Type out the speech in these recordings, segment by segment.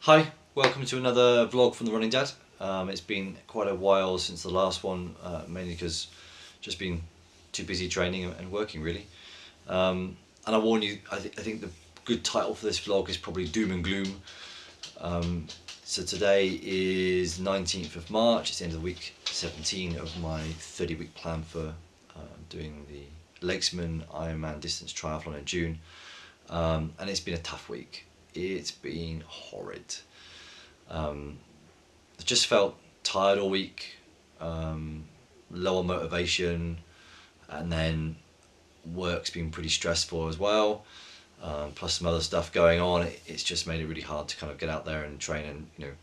Hi, welcome to another vlog from the Running Dad. It's been quite a while since the last one, mainly because just been too busy training and working really. And I warn you, I think the good title for this vlog is probably Doom and Gloom. So today is 19th of March, it's the end of the week 17 of my 30-week plan for doing the Lakesman Ironman distance triathlon in June. And it's been a tough week. It's been horrid. I just felt tired all week, low on motivation, and then work's been pretty stressful as well, plus some other stuff going on. It's just made it really hard to kind of get out there and train, and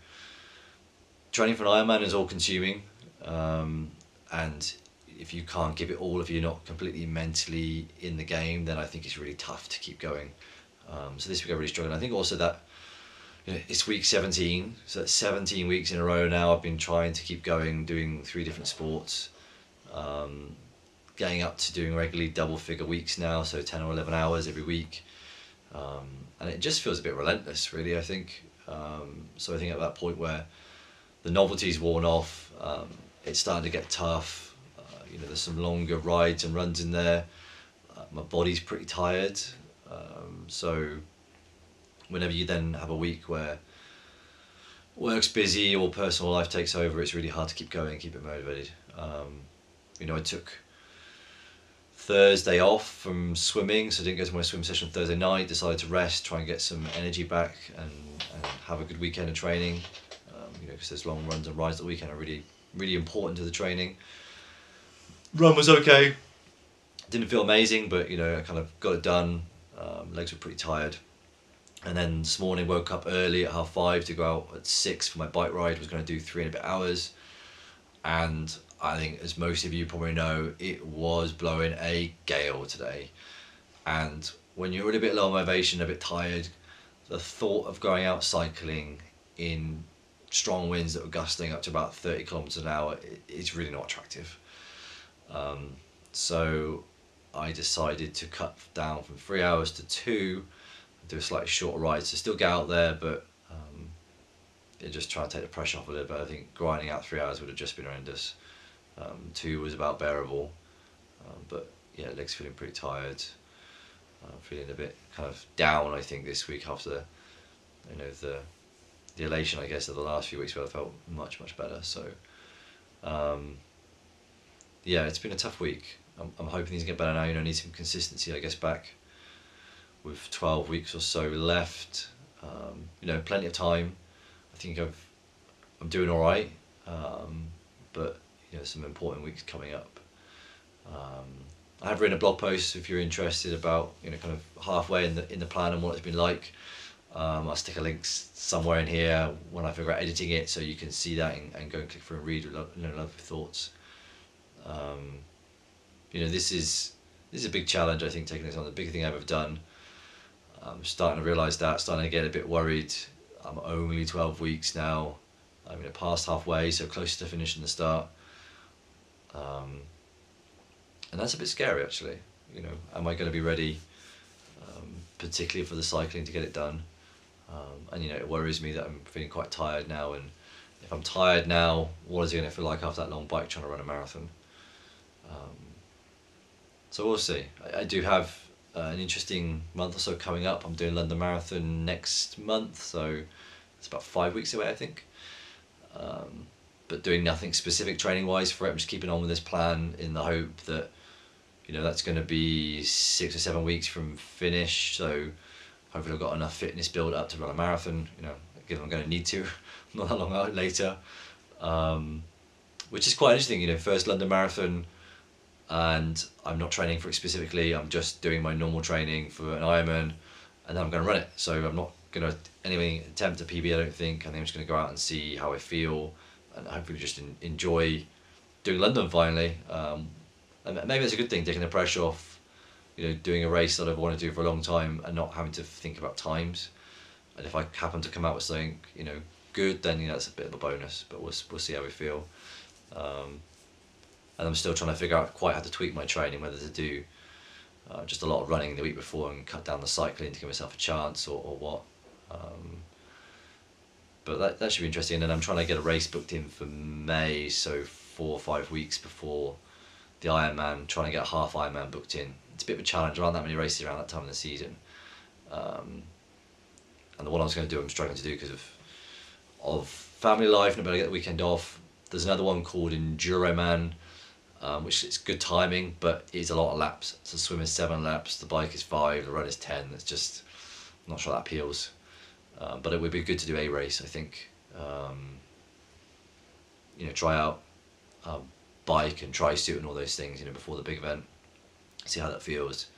training for an Ironman is all consuming, and if you can't give it all, if you're not completely mentally in the game, then I think it's really tough to keep going. So this week I really struggled. I think also that it's week 17, so that's 17 weeks in a row now I've been trying to keep going, doing 3 different sports, getting up to doing regularly double figure weeks now, so 10 or 11 hours every week, and it just feels a bit relentless really, I think. So I think at that point where the novelty's worn off, it's starting to get tough. There's some longer rides and runs in there. My body's pretty tired. So whenever you then have a week where work's busy or personal life takes over, it's really hard to keep going, keep it motivated. I took Thursday off from swimming, so I didn't go to my swim session Thursday night, decided to rest, try and get some energy back and have a good weekend of training, because those long runs and rides at the weekend are really, really important to the training. Run was okay, didn't feel amazing, but I kind of got it done. Legs were pretty tired, and then this morning woke up early at 5:30 to go out at 6 for my bike ride. Was going to do 3 and a bit hours, and I think, as most of you probably know, it was blowing a gale today. And when you're a bit low on motivation, a bit tired, the thought of going out cycling in strong winds that were gusting up to about 30 kilometers an hour is really not attractive. So I decided to cut down from 3 hours to 2, do a slightly shorter ride, so still get out there, but just try to take the pressure off a little bit. I think grinding out 3 hours would have just been horrendous. 2 was about bearable, but yeah, legs feeling pretty tired, feeling a bit kind of down, I think, this week after the elation, I guess, of the last few weeks where I felt much better. So yeah, it's been a tough week. I'm hoping things get better now. Need some consistency, I guess, back with 12 weeks or so left. Plenty of time. I think I'm doing all right, but some important weeks coming up. I have written a blog post if you're interested about kind of halfway in the plan and what it's been like. I'll stick a link somewhere in here when I figure out editing it, so you can see that and go and click through and read a lot of thoughts. This is a big challenge, I think, taking this on, the biggest thing I've ever done. I'm starting to realise that, starting to get a bit worried. I'm only 12 weeks now. I'm past halfway, so closer to finishing the start. And that's a bit scary, actually. Am I going to be ready, particularly for the cycling, to get it done? And it worries me that I'm feeling quite tired now, and if I'm tired now, what is it going to feel like after that long bike trying to run a marathon? So we'll see. I do have an interesting month or so coming up. I'm doing London Marathon next month, so it's about 5 weeks away, I think. But doing nothing specific training wise for it. I'm just keeping on with this plan in the hope that that's going to be 6 or 7 weeks from finish, so hopefully I've got enough fitness build up to run a marathon, given I'm going to need to not that long out later, which is quite interesting. First London Marathon, and I'm not training for it specifically, I'm just doing my normal training for an Ironman, and then I'm going to run it. So I'm not going to attempt a PB, I don't think. I think I'm just going to go out and see how I feel, and hopefully just enjoy doing London finally. And maybe it's a good thing, taking the pressure off, doing a race that I've wanted to do for a long time and not having to think about times. And if I happen to come out with something, good, then that's a bit of a bonus. But we'll see how we feel. And I'm still trying to figure out quite how to tweak my training, whether to do just a lot of running the week before and cut down the cycling to give myself a chance, or what. but that should be interesting. And then I'm trying to get a race booked in for May, so 4 or 5 weeks before the Ironman, trying to get a half Ironman booked in. It's a bit of a challenge. There aren't that many races around that time of the season. And the one I was going to do, I'm struggling to do because of family life, and I better get the weekend off. There's another one called Enduroman, which is good timing, but it's a lot of laps. So the swim is 7 laps, the bike is 5, the run is 10. It's just, I'm not sure that appeals. But it would be good to do a race, I think. Try out bike and tri-suit and all those things, before the big event. See how that feels.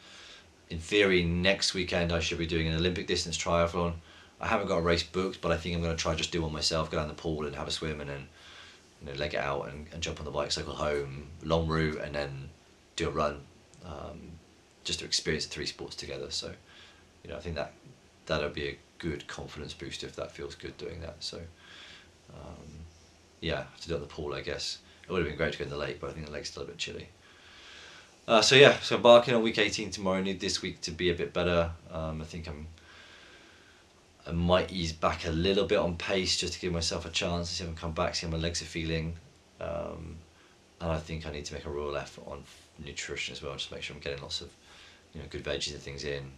In theory, next weekend I should be doing an Olympic distance triathlon. I haven't got a race booked, but I think I'm going to try just do one myself, go down the pool and have a swim, and then leg it out and jump on the bike, cycle home, long route, and then do a run, just to experience the 3 sports together. So, I think that'll be a good confidence booster if that feels good doing that. So, to do it at the pool, I guess. It would have been great to go in the lake, but I think the lake's still a bit chilly. So embarking on week 18 tomorrow. I need this week to be a bit better. I think I might ease back a little bit on pace just to give myself a chance to see if I can come back, see how my legs are feeling. And I think I need to make a real effort on nutrition as well, just to make sure I'm getting lots of good veggies and things in.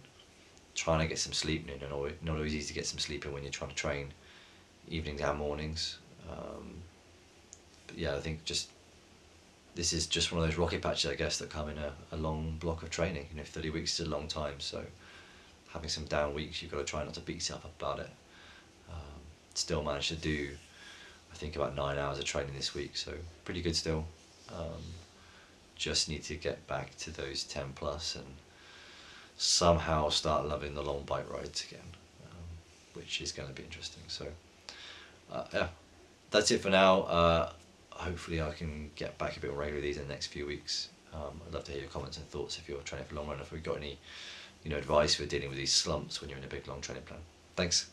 Trying to get some sleep. Not always easy to get some sleep in when you're trying to train evenings and mornings. But yeah, I think this is just one of those rocket patches, I guess, that come in a long block of training. 30 weeks is a long time, so having some down weeks, you've got to try not to beat yourself up about it. Still managed to do, I think, about 9 hours of training this week, so pretty good still. Just need to get back to those 10 plus and somehow start loving the long bike rides again, which is going to be interesting. So that's it for now. Hopefully I can get back a bit more regularly these in the next few weeks. I'd love to hear your comments and thoughts if you're training for long run, if we've got any advice for dealing with these slumps when you're in a big long training plan. Thanks.